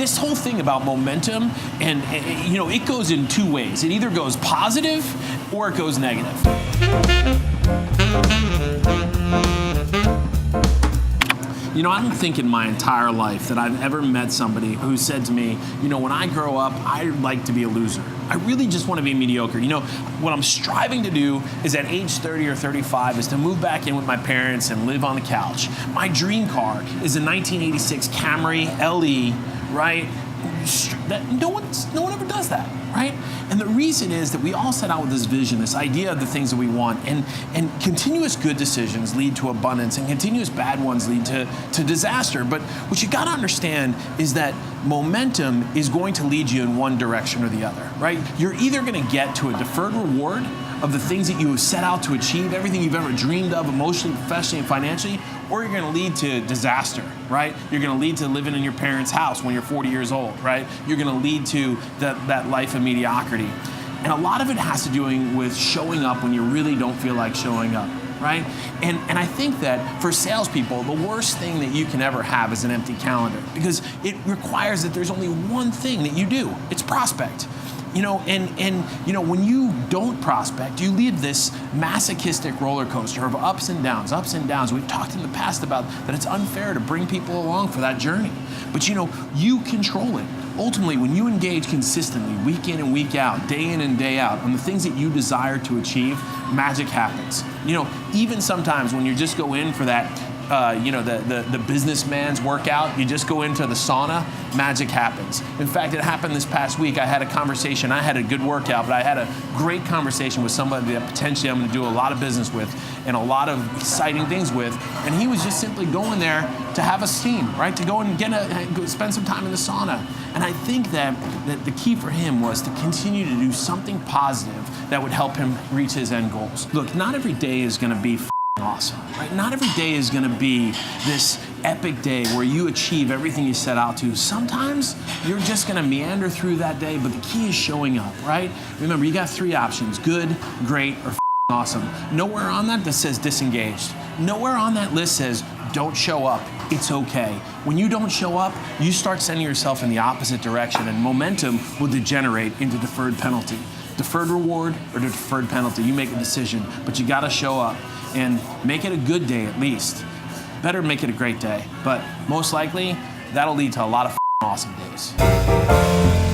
this whole thing about momentum, and you know, it goes in two ways. It either goes positive or it goes negative. You know, I don't think in my entire life that I've ever met somebody who said to me, you know, when I grow up, I'd like to be a loser. I really just want to be mediocre. You know, what I'm striving to do is at age 30 or 35 is to move back in with my parents and live on the couch. My dream car is a 1986 Camry LE, right? No one ever does that, right? And the reason is that we all set out with this vision, this idea of the things that we want, and continuous good decisions lead to abundance, and continuous bad ones lead to disaster. But what you got to understand is that momentum is going to lead you in one direction or the other, right? You're either going to get to a deferred reward of the things that you have set out to achieve, everything you've ever dreamed of emotionally, professionally, and financially, or you're going to lead to disaster, right? You're going to lead to living in your parents' house when you're 40 years old, right? You're going to lead to that life of mediocrity. And a lot of it has to do with showing up when you really don't feel like showing up, right? And I think that for salespeople, the worst thing that you can ever have is an empty calendar, because it requires that there's only one thing that you do. It's prospect. You know, and you know, when you don't prospect, you lead this masochistic roller coaster of ups and downs, ups and downs. We've talked in the past about that it's unfair to bring people along for that journey. But you know, you control it. Ultimately, when you engage consistently, week in and week out, day in and day out, on the things that you desire to achieve, magic happens. You know, even sometimes when you just go in for that, you know, the businessman's workout, you just go into the sauna, magic happens. In fact, it happened this past week. I had a conversation. I had a good workout, but I had a great conversation with somebody that potentially I'm going to do a lot of business with and a lot of exciting things with. And he was just simply going there to have a steam, right? To go and spend some time in the sauna. And I think that the key for him was to continue to do something positive that would help him reach his end goals. Look, not every day is going to be awesome, right? Not every day is going to be this epic day where you achieve everything you set out to. Sometimes you're just going to meander through that day, but the key is showing up, right? Remember, you got three options: good, great, or awesome. Nowhere on that says disengaged. Nowhere on that list says don't show up. It's okay. When you don't show up, you start sending yourself in the opposite direction, and momentum will degenerate into deferred penalty. Deferred reward or deferred penalty. You make a decision, but you got to show up. And make it a good day at least. Better make it a great day, but most likely that'll lead to a lot of awesome days.